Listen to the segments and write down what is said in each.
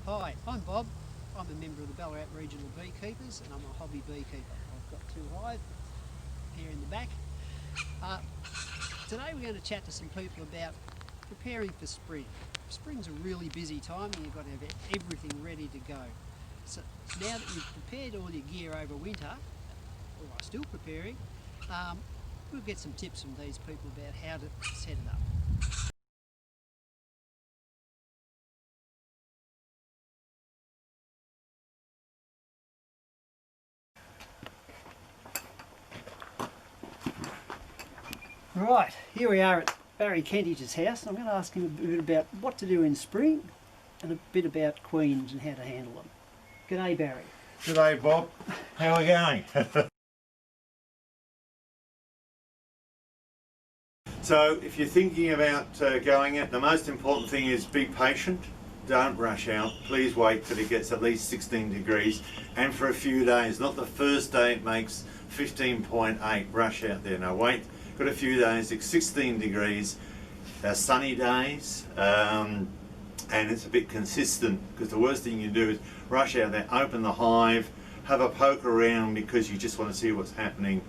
Hi, I'm Bob. I'm a member of the Ballarat Regional Beekeepers and I'm a hobby beekeeper. I've got 2 hives here in the back. Today we're going to chat to some people about preparing for spring. Spring's a really busy time and you've got to have everything ready to go. So now that you've prepared all your gear over winter, or are still preparing, we'll get some tips from these people about how to set it up. Right, here we are at Barry Kentige's house, and I'm going to ask him a bit about what to do in spring and a bit about queens and how to handle them. G'day, Barry. G'day, Bob. How are we going? So, if you're thinking about going out, the most important thing is be patient. Don't rush out. Please wait till it gets at least 16 degrees, and for a few days. Not the first day it makes 15.8. Rush out there. No, wait. Got a few days. It's 16 degrees. Sunny days. And it's a bit consistent, because the worst thing you do is rush out there, open the hive, have a poke around because you just want to see what's happening.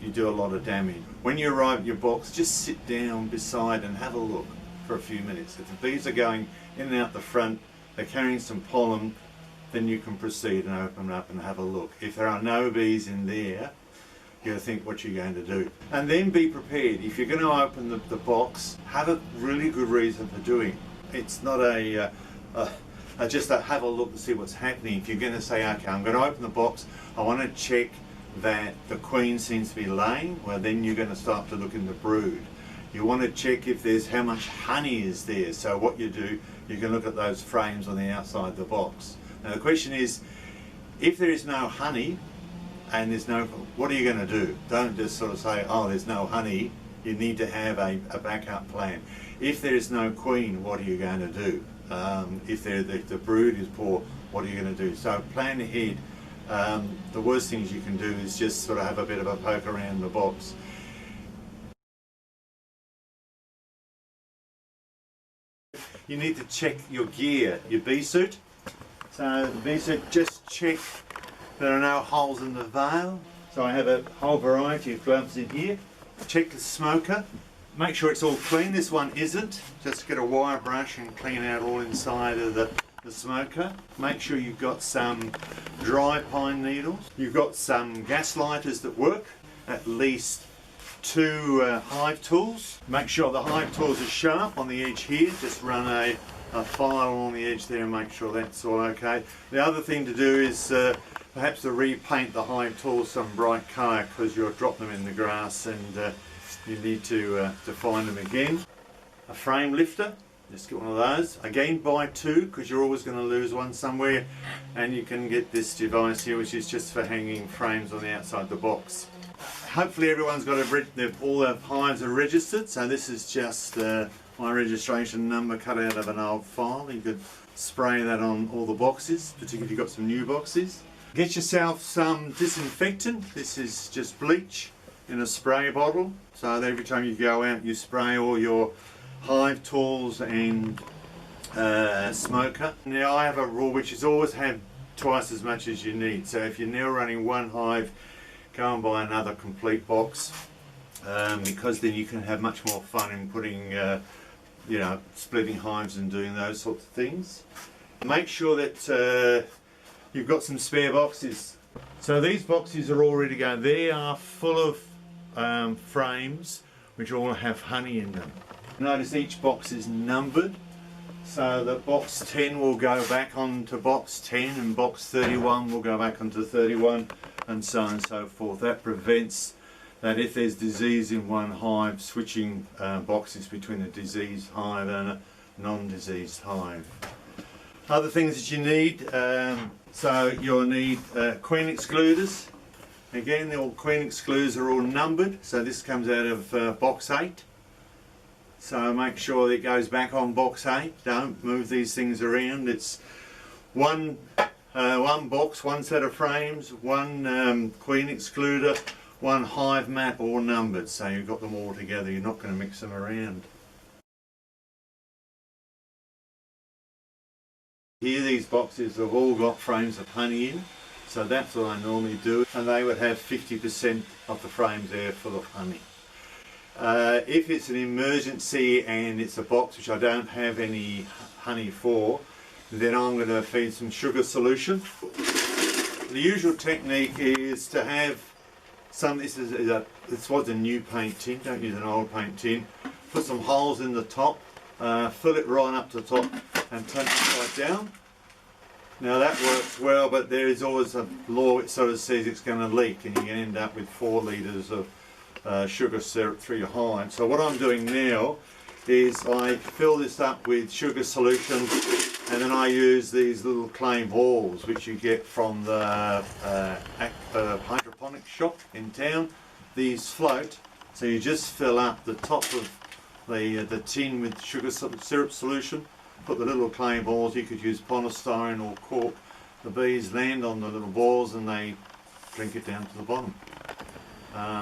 You do a lot of damage. When you arrive at your box, just sit down beside and have a look for a few minutes. If the bees are going in and out the front, they're carrying some pollen, then you can proceed and open up and have a look. If there are no bees in there, you got to think what you're going to do. And then be prepared. If you're going to open the box, have a really good reason for doing it. It's not just have a look and see what's happening. If you're going to say, okay, I'm going to open the box, I want to check that the queen seems to be laying, well then you're going to start to look in the brood. You want to check if there's how much honey is there. So what you do, you can look at those frames on the outside of the box. Now the question is, if there is no honey and there's no, what are you going to do? Don't just sort of say, oh, there's no honey. You need to have a backup plan. If there is no queen, what are you going to do? If the brood is poor, what are you going to do? So plan ahead. The worst things you can do is just sort of have a bit of a poke around the box. You need to check your gear, your bee suit. So the bee suit, just check there are no holes in the veil. So I have a whole variety of gloves in here. Check the smoker. Make sure it's all clean. This one isn't. Just get a wire brush and clean out all inside of the smoker. Make sure you've got some dry pine needles. You've got some gas lighters that work. At least 2 hive tools. Make sure the hive tools are sharp on the edge here. Just run a file along the edge there and make sure that's all okay. The other thing to do is perhaps to repaint the hive tools some bright colour, because you'll drop them in the grass and you need to find them again. A frame lifter. Just get one of those. Again, buy 2, because you're always going to lose one somewhere. And you can get this device here, which is just for hanging frames on the outside of the box. Hopefully everyone's got all their hives are registered. So this is just my registration number cut out of an old file. You could spray that on all the boxes, particularly if you've got some new boxes. Get yourself some disinfectant. This is just bleach in a spray bottle. So that every time you go out, you spray all your hive tools and smoker. Now I have a rule which is always have twice as much as you need. So if you're now running one hive, go and buy another complete box, because then you can have much more fun in putting, splitting hives and doing those sorts of things. Make sure that you've got some spare boxes. So these boxes are all ready to go. They are full of frames which all have honey in them. Notice each box is numbered, so that box 10 will go back onto box 10 and box 31 will go back onto 31, and so on and so forth. That prevents that if there's disease in one hive, switching boxes between a diseased hive and a non-diseased hive. Other things that you need, so you'll need queen excluders. Again, the queen excluders are all numbered, so this comes out of box 8. So make sure that it goes back on box 8. Don't move these things around. It's one box, one set of frames, one queen excluder, one hive mat, all numbered. So you've got them all together. You're not going to mix them around. Here these boxes have all got frames of honey in, so that's what I normally do, and they would have 50% of the frames there full of honey. If it's an emergency and it's a box which I don't have any honey for, then I'm going to feed some sugar solution. The usual technique is to have some, this was a new paint tin, don't use an old paint tin, put some holes in the top, fill it right up to the top and turn it upside down. Now that works well, but there is always a law which sort of says it's going to leak and you can end up with 4 litres of sugar syrup through your hive. So what I'm doing now is I fill this up with sugar solution, and then I use these little clay balls which you get from the hydroponic shop in town. These float, so you just fill up the top of the tin with sugar syrup solution, put the little clay balls, you could use polystyrene or cork. The bees land on the little balls and they drink it down to the bottom.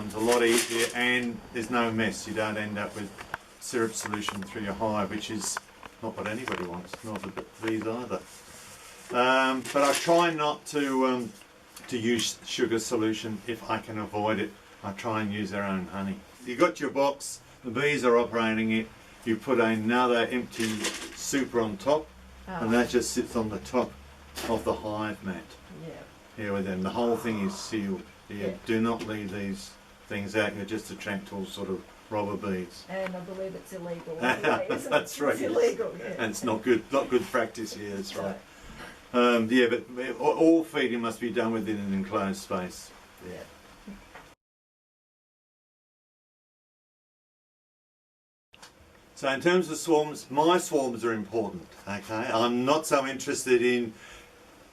It's a lot easier and there's no mess. You don't end up with syrup solution through your hive, which is not what anybody wants, not the bees either. But I try not to use sugar solution if I can avoid it. I try and use their own honey. You've got your box, the bees are operating it, you put another empty super on top, and that just sits on the top of the hive mat. Yeah, with them. The whole thing is sealed. Yeah, do not leave these things out. You just attract all sort of robber bees. And I believe it's illegal anyway, isn't it? That's right. It's illegal, yeah. And it's not good practice here. That's right. Yeah, but all feeding must be done within an enclosed space. Yeah. So in terms of swarms, my swarms are important. Okay, I'm not so interested in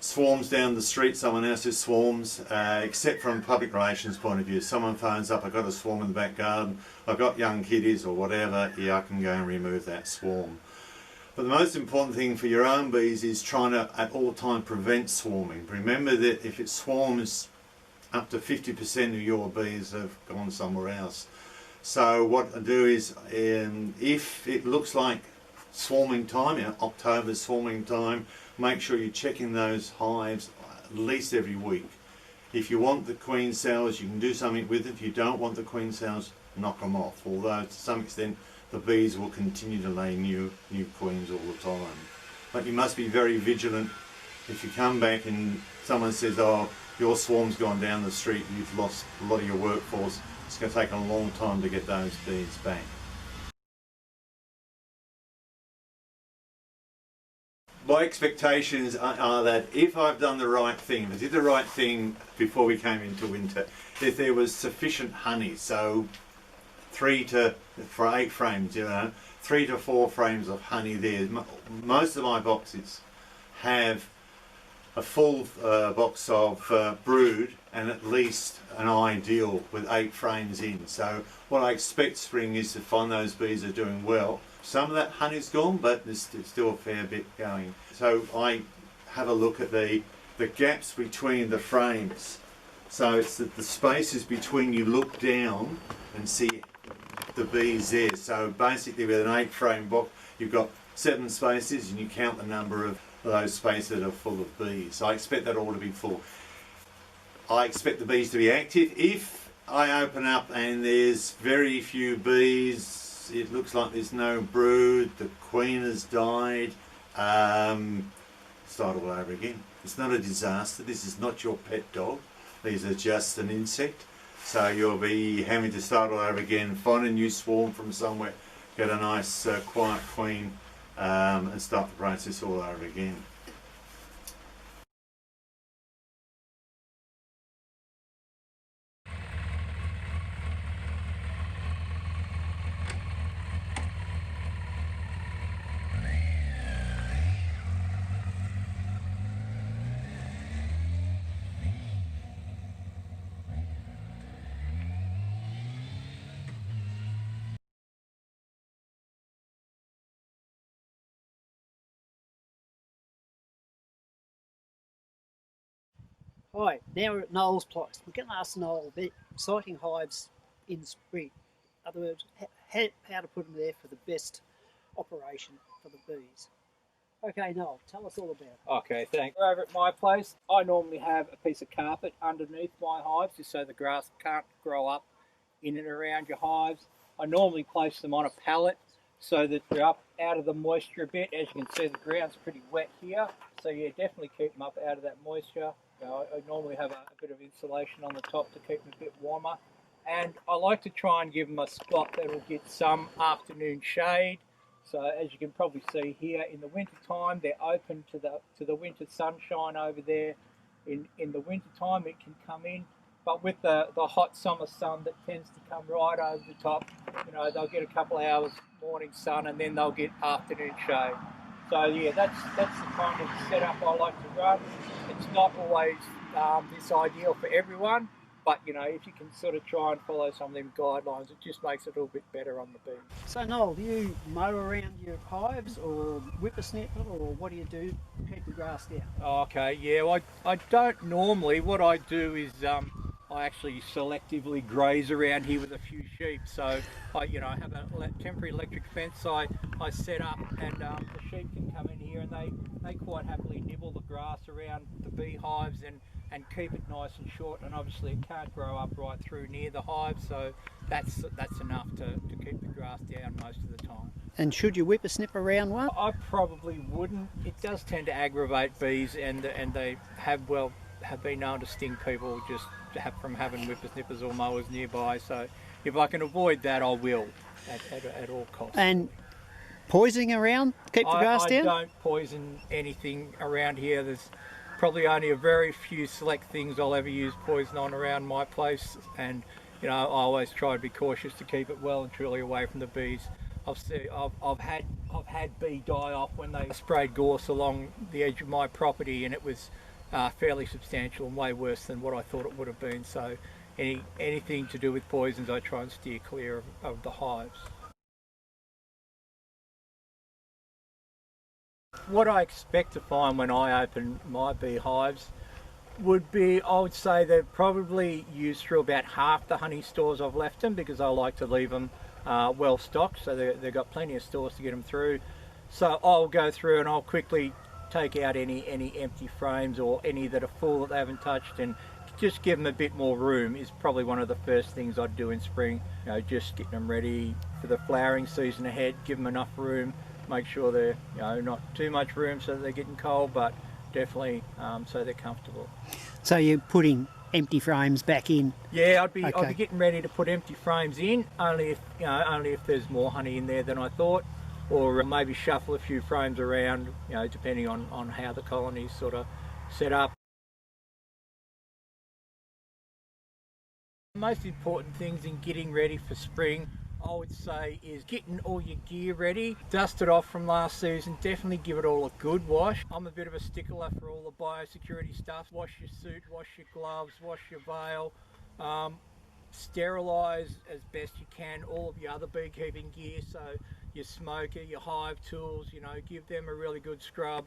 swarms down the street, someone else's swarms, except from a public relations point of view. Someone phones up, I've got a swarm in the back garden, I've got young kiddies or whatever, yeah, I can go and remove that swarm. But the most important thing for your own bees is trying to at all times prevent swarming. Remember that if it swarms, up to 50% of your bees have gone somewhere else. So what I do is, if it looks like swarming time, October swarming time, make sure you're checking those hives at least every week. If you want the queen cells, you can do something with it. If you don't want the queen cells, knock them off. Although to some extent the bees will continue to lay new queens all the time. But you must be very vigilant. If you come back and someone says, oh, your swarm's gone down the street, you've lost a lot of your workforce, it's going to take a long time to get those bees back. My expectations are that if I've done the right thing, if I did the right thing before we came into winter, if there was sufficient honey, so for 8 frames, 3 to 4 frames of honey there. Most of my boxes have a full box of brood and at least an ideal with 8 frames in. So what I expect spring is to find those bees are doing well. Some of that honey's gone, but there's still a fair bit going. So I have a look at the gaps between the frames. So it's the spaces between, you look down and see the bees there. So basically with an 8 frame box, you've got 7 spaces and you count the number of those spaces that are full of bees. So I expect that all to be full. I expect the bees to be active. If I open up and there's very few bees, it looks like there's no brood, the queen has died, start all over again. It's not a disaster. This is not your pet dog. These are just an insect. So you'll be having to start all over again, find a new swarm from somewhere, get a nice quiet queen, and start the process all over again. Hi, now we're at Noel's place. We're going to ask Noel about siting hives in spring. In other words, how to put them there for the best operation for the bees. Okay, Noel, tell us all about it. Okay, thanks. Over at my place, I normally have a piece of carpet underneath my hives just so the grass can't grow up in and around your hives. I normally place them on a pallet so that they're up out of the moisture a bit. As you can see, the ground's pretty wet here, so yeah, definitely keep them up out of that moisture. You know, I normally have a bit of insulation on the top to keep them a bit warmer, and I like to try and give them a spot that will get some afternoon shade. So as you can probably see here, in the winter time they're open to the winter sunshine over there. In the winter time it can come in, but with the hot summer sun that tends to come right over the top, you know, they'll get a couple of hours morning sun and then they'll get afternoon shade. So yeah, that's the kind of setup I like to run. It's not always this ideal for everyone, but you know, if you can sort of try and follow some of them guidelines, it just makes it a little bit better on the bee. So Noel, do you mow around your hives or whippersnip it, or what do you do to keep the grass down? Okay, yeah, well, I don't normally. What I do is I actually selectively graze around here with a few sheep. So I have a temporary electric fence I set up, and the sheep can come in here and they quite happily nibble the grass around the beehives and keep it nice and short. And obviously it can't grow up right through near the hive, so that's enough to keep the grass down most of the time. And should you whippersnip around one? I probably wouldn't. It does tend to aggravate bees, and they have been known to sting people just from having whippersnippers or mowers nearby. So if I can avoid that, I will at all costs. And poisoning around, keep the grass down? I don't poison anything around here. There's probably only a very few select things I'll ever use poison on around my place, and you know, I always try to be cautious to keep it well and truly away from the bees. I've had bee die off when they sprayed gorse along the edge of my property, and it was fairly substantial and way worse than what I thought it would have been. So anything to do with poisons, I try and steer clear of the hives. What I expect to find when I open my beehives would be, I would say they've probably used through about half the honey stores I've left them, because I like to leave them well stocked, so they've got plenty of stores to get them through. So I'll go through and I'll quickly take out any empty frames or any that are full that they haven't touched, and just give them a bit more room is probably one of the first things I'd do in spring. You know, just getting them ready for the flowering season ahead, give them enough room, make sure they're, you know, not too much room so that they're getting cold, but definitely so they're comfortable. So you're putting empty frames back in? Yeah, I'd be getting ready to put empty frames in, only if there's more honey in there than I thought, or maybe shuffle a few frames around, you know, depending on how the colony's sort of set up. The most important things in getting ready for spring, I would say, is getting all your gear ready. Dust it off from last season, definitely give it all a good wash. I'm a bit of a stickler for all the biosecurity stuff. Wash your suit, wash your gloves, wash your veil. Sterilise as best you can all of your other beekeeping gear, so your smoker, your hive tools, you know, give them a really good scrub,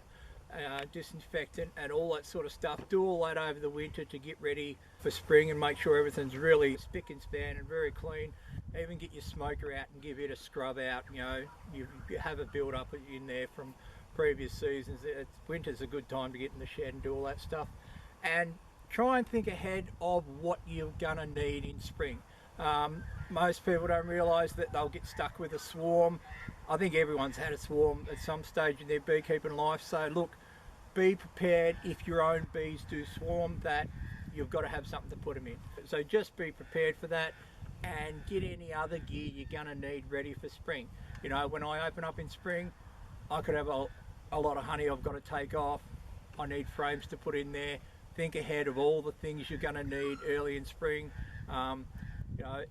disinfectant and all that sort of stuff. Do all that over the winter to get ready for spring and make sure everything's really spick and span and very clean. Even get your smoker out and give it a scrub out. You know, you have a build up in there from previous seasons. Winter's a good time to get in the shed and do all that stuff, and try and think ahead of what you're gonna need in spring. Most people don't realise that they'll get stuck with a swarm. I think everyone's had a swarm at some stage in their beekeeping life, so look, be prepared if your own bees do swarm, that you've got to have something to put them in. So just be prepared for that, and get any other gear you're gonna need ready for spring. You know, when I open up in spring, I could have a lot of honey I've got to take off. I need frames to put in there. Think ahead of all the things you're gonna need early in spring. You know,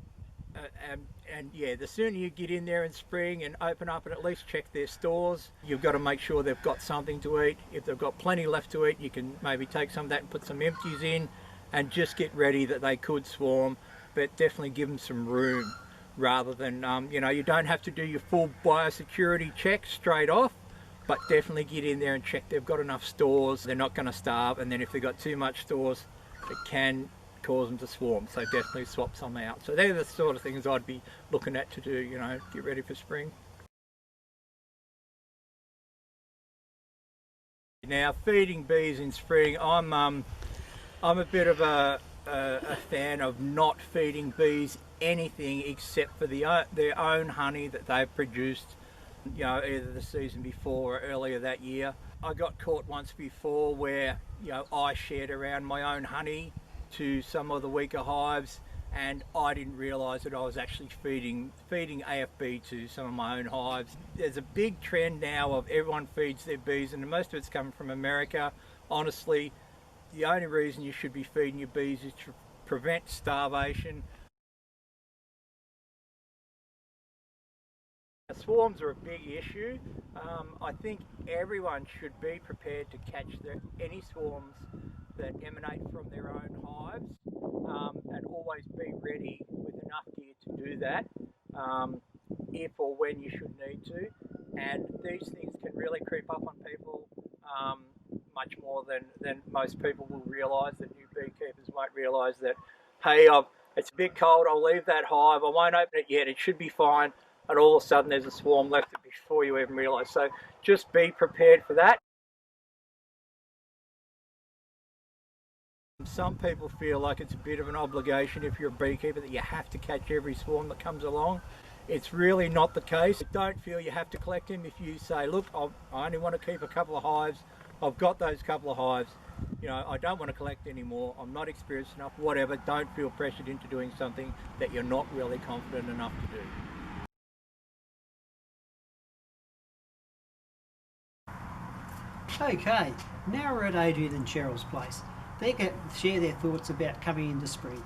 and yeah, the sooner you get in there in spring and open up and at least check their stores, you've got to make sure they've got something to eat. If they've got plenty left to eat, you can maybe take some of that and put some empties in, and just get ready that they could swarm, but definitely give them some room, rather than, you know, you don't have to do your full biosecurity check straight off, but definitely get in there and check they've got enough stores, they're not going to starve, and then if they've got too much stores, it can cause them to swarm, so definitely swap some out. So they're the sort of things I'd be looking at to do, you know, get ready for spring. Now, feeding bees in spring, I'm a bit of a fan of not feeding bees anything except for their own honey that they've produced, you know, either the season before or earlier that year. I got caught once before where, you know, I shared around my own honey to some of the weaker hives, and I didn't realise that I was actually feeding AFB to some of my own hives. There's a big trend now of everyone feeds their bees, and most of it's coming from America. Honestly, the only reason you should be feeding your bees is to prevent starvation. Swarms are a big issue. I think everyone should be prepared to catch any swarms that emanate from their own hives, and always be ready with enough gear to do that if or when you should need to. And these things can really creep up on people much more than most people will realise. That new beekeepers won't realise that, hey, it's a bit cold, I'll leave that hive, I won't open it yet, it should be fine, and all of a sudden there's a swarm left before you even realise. So just be prepared for that. Some people feel like it's a bit of an obligation if you're a beekeeper that you have to catch every swarm that comes along. It's really not the case. Don't feel you have to collect them. If you say, look, I only want to keep a couple of hives, I've got those couple of hives, you know, I don't want to collect anymore, I'm not experienced enough, whatever, don't feel pressured into doing something that you're not really confident enough to do. Okay, now we're at Adrian and Cheryl's place. They can share their thoughts about coming into spring.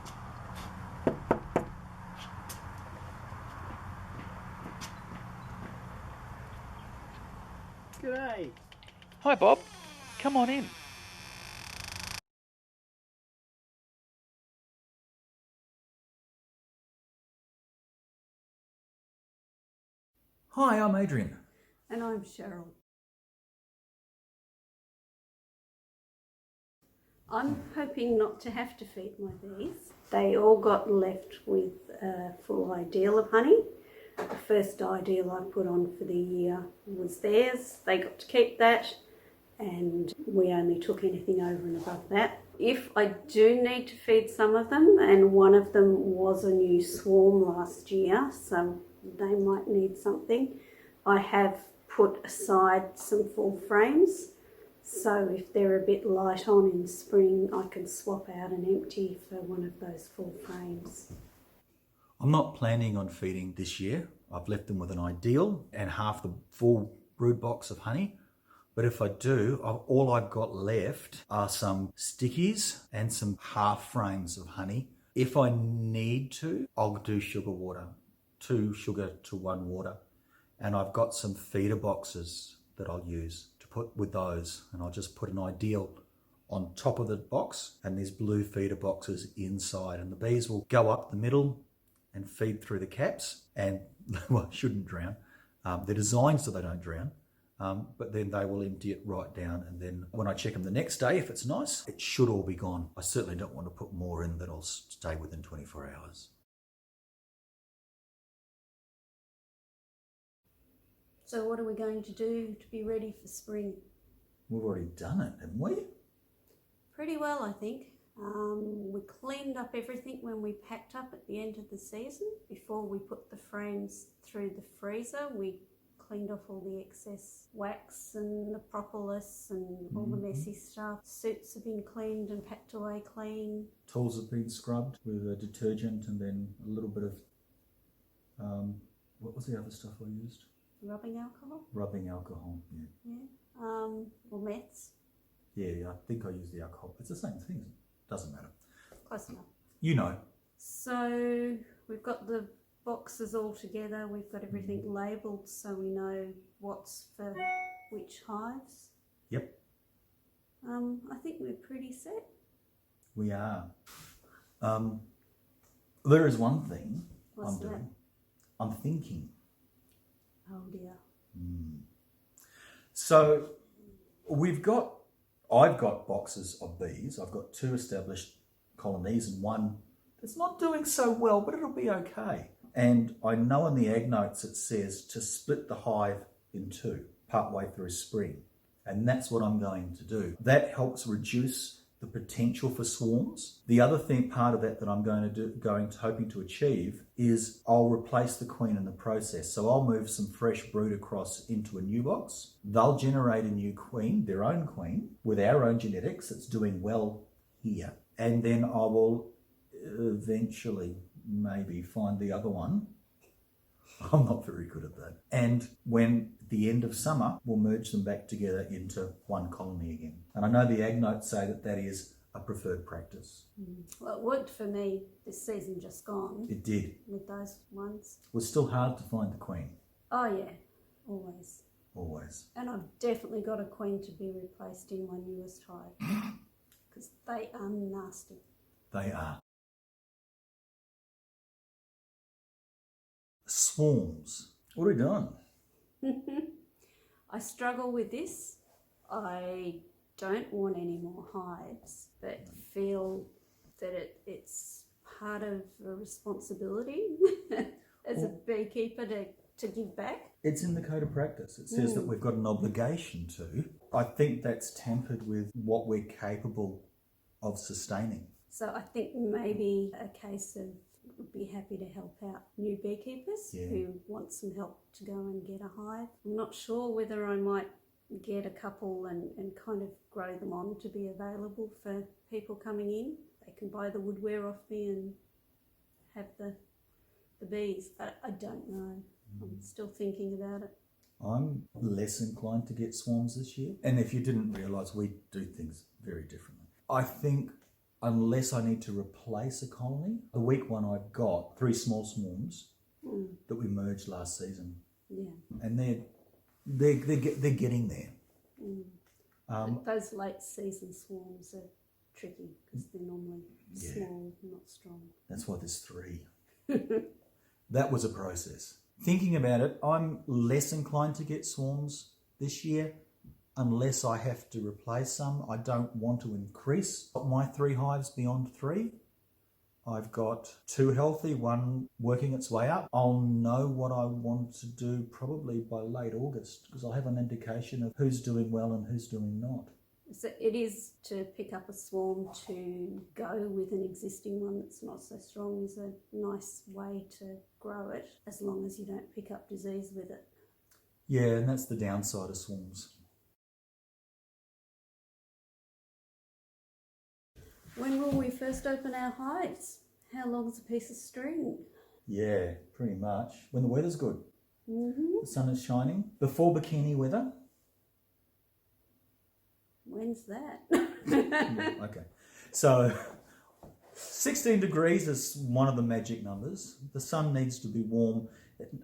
G'day. Hi Bob, come on in. Hi, I'm Adrian. And I'm Cheryl. I'm hoping not to have to feed my bees. They all got left with a full ideal of honey. The first ideal I put on for the year was theirs. They got to keep that, and we only took anything over and above that. If I do need to feed some of them, and one of them was a new swarm last year, so they might need something, I have put aside some full frames. So if they're a bit light on in spring, I can swap out an empty for one of those full frames. I'm not planning on feeding this year. I've left them with an ideal and half the full brood box of honey. But if I do, all I've got left are some stickies and some half frames of honey. If I need to, I'll do sugar water, 2 sugar to 1 water. And I've got some feeder boxes that I'll use to put with those, and I'll just put an ideal on top of the box and these blue feeder boxes inside, and the bees will go up the middle and feed through the caps, and well, shouldn't drown. They're designed so they don't drown, but then they will empty it right down, and then when I check them the next day, if it's nice, it should all be gone. I certainly don't want to put more in that'll stay within 24 hours. So what are we going to do to be ready for spring? We've already done it, haven't we? Pretty well, I think. We cleaned up everything when we packed up at the end of the season. Before we put the frames through the freezer, we cleaned off all the excess wax and the propolis and all the messy stuff. Suits have been cleaned and packed away clean. Tools have been scrubbed with a detergent, and then a little bit of, what was the other stuff I used? Rubbing alcohol? Rubbing alcohol, yeah. Yeah. Or meths. Yeah, I think I used the alcohol. It's the same thing, doesn't matter. Close enough. You know. So we've got the boxes all together, we've got everything labelled so we know what's for which hives. Yep. I think we're pretty set. We are. There is one thing What's I'm that? doing. I'm thinking. Oh dear. So I've got boxes of bees. I've got 2 established colonies and one that's not doing so well, but it'll be okay. And I know in the ag notes it says to split the hive in 2 partway through spring. And that's what I'm going to do. That helps reduce the potential for swarms. The other part of that I'm hoping to achieve is I'll replace the queen in the process. So I'll move some fresh brood across into a new box. They'll generate a new queen, their own queen, with our own genetics that's doing well here. And then I will eventually maybe find the other one. I'm not very good at that. And when the end of summer, we'll merge them back together into one colony again. And I know the ag notes say that is a preferred practice. Well, it worked for me this season just gone. It did. With those ones. It was still hard to find the queen. Oh yeah, always. Always. And I've definitely got a queen to be replaced in my newest hive. Because they are nasty. They are. Swarms. What are we doing? I struggle with this. I don't want any more hives, but feel that it's part of a responsibility as a beekeeper to give back. It's in the code of practice. It says that we've got an obligation to. I think that's tempered with what we're capable of sustaining. So I think maybe a case of would be happy to help out new beekeepers who want some help to go and get a hive. I'm not sure whether I might get a couple and kind of grow them on to be available for people coming in. They can buy the woodware off me and have the bees. I don't know. I'm still thinking about it. I'm less inclined to get swarms this year. And if you didn't realise, we do things very differently. I think unless I need to replace a colony, the week one I've got 3 small swarms that we merged last season. Yeah. And they're getting there. But those late season swarms are tricky because they're normally small, not strong. That's why there's 3. That was a process. Thinking about it, I'm less inclined to get swarms this year unless I have to replace some. I don't want to increase my 3 hives beyond 3. I've got 2 healthy, 1 working its way up. I'll know what I want to do probably by late August because I'll have an indication of who's doing well and who's doing not. So it is to pick up a swarm to go with an existing one that's not so strong is a nice way to grow it as long as you don't pick up disease with it. Yeah, and that's the downside of swarms. When will we first open our hives? How long's a piece of string? Yeah, pretty much. When the weather's good. The sun is shining. Before bikini weather. When's that? Okay. So 16 degrees is one of the magic numbers. The sun needs to be warm.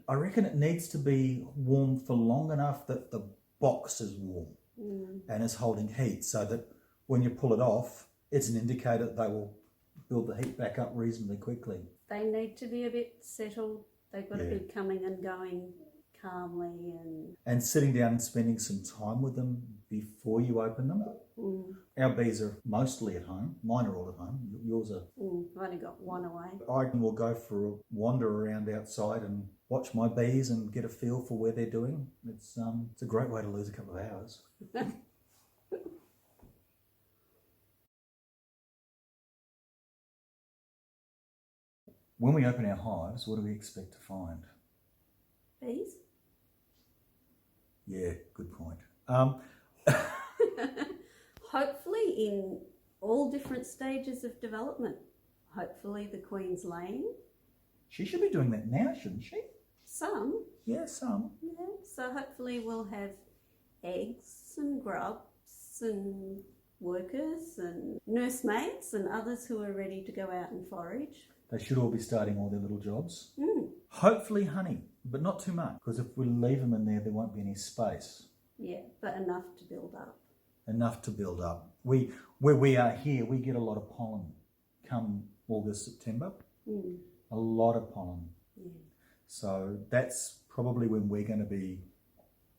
I reckon it needs to be warm for long enough that the box is warm and is holding heat so that when you pull it off, it's an indicator that they will build the heat back up reasonably quickly. They need to be a bit settled. They've got to be coming and going calmly and sitting down and spending some time with them before you open them. Our bees are mostly at home. Mine are all at home. Yours are. I've only got 1 away. I will go for a wander around outside and watch my bees and get a feel for where they're doing. It's a great way to lose a couple of hours. When we open our hives, what do we expect to find? Bees? Yeah, good point. Hopefully in all different stages of development. Hopefully the queen's laying. She should be doing that now, shouldn't she? Some. Yeah, some. Yeah. So hopefully we'll have eggs and grubs and workers and nursemaids and others who are ready to go out and forage. They should all be starting all their little jobs. Hopefully honey, but not too much, because if we leave them in there, there won't be any space. Yeah, but enough to build up. Enough to build up. Where we are here, we get a lot of pollen come August, September. A lot of pollen. Yeah. So that's probably when we're going to be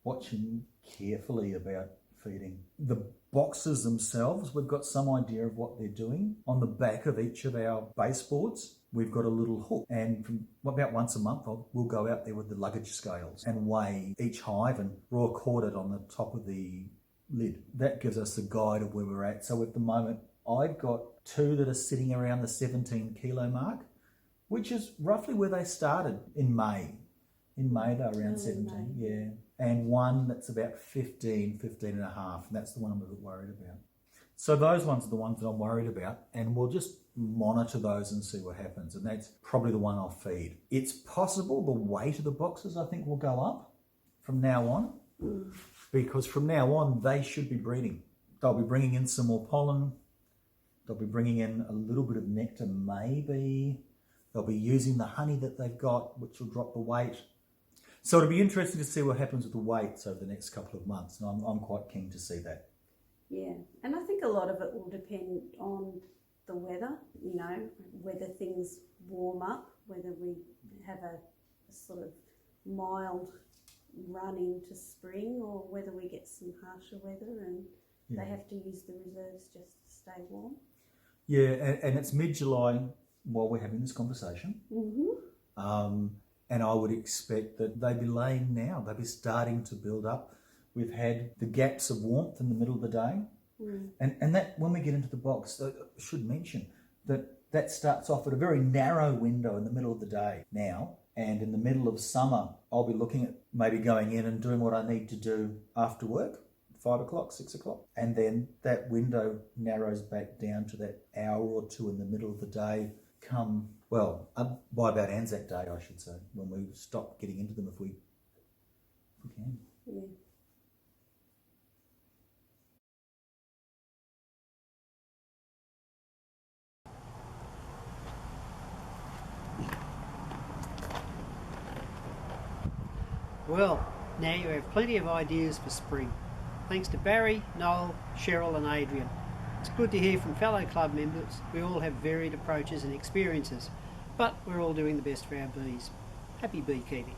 watching carefully about feeding. The boxes themselves, we've got some idea of what they're doing. On the back of each of our baseboards, we've got a little hook, and from about once a month we'll go out there with the luggage scales and weigh each hive and raw cord it on the top of the lid. That gives us a guide of where we're at. So at the moment, I've got 2 that are sitting around the 17 kilo mark, which is roughly where they started in May. In May, they were around 17, yeah. And 1 that's about 15 and a half, and that's the one I'm a bit worried about. So those ones are the ones that I'm worried about, and we'll just monitor those and see what happens. And that's probably the one I'll feed. It's possible the weight of the boxes, I think, will go up from now on, because from now on, they should be breeding. They'll be bringing in some more pollen. They'll be bringing in a little bit of nectar, maybe. They'll be using the honey that they've got, which will drop the weight. So it'll be interesting to see what happens with the weights over the next couple of months, and I'm quite keen to see that. Yeah, and I think a lot of it will depend on the weather, you know, whether things warm up, whether we have a sort of mild run into spring, or whether we get some harsher weather and they have to use the reserves just to stay warm. Yeah, and it's mid-July while we're having this conversation. And I would expect that they'd be laying now. They'd be starting to build up. We've had the gaps of warmth in the middle of the day. And that, when we get into the box, I should mention that starts off at a very narrow window in the middle of the day now. And in the middle of summer, I'll be looking at maybe going in and doing what I need to do after work, 5 o'clock, 6 o'clock. And then that window narrows back down to that hour or 2 in the middle of the day by about Anzac Day, I should say, when we stop getting into them if we can. Yeah. Well, now you have plenty of ideas for spring. Thanks to Barry, Noel, Cheryl and Adrian. It's good to hear from fellow club members. We all have varied approaches and experiences, but we're all doing the best for our bees. Happy beekeeping.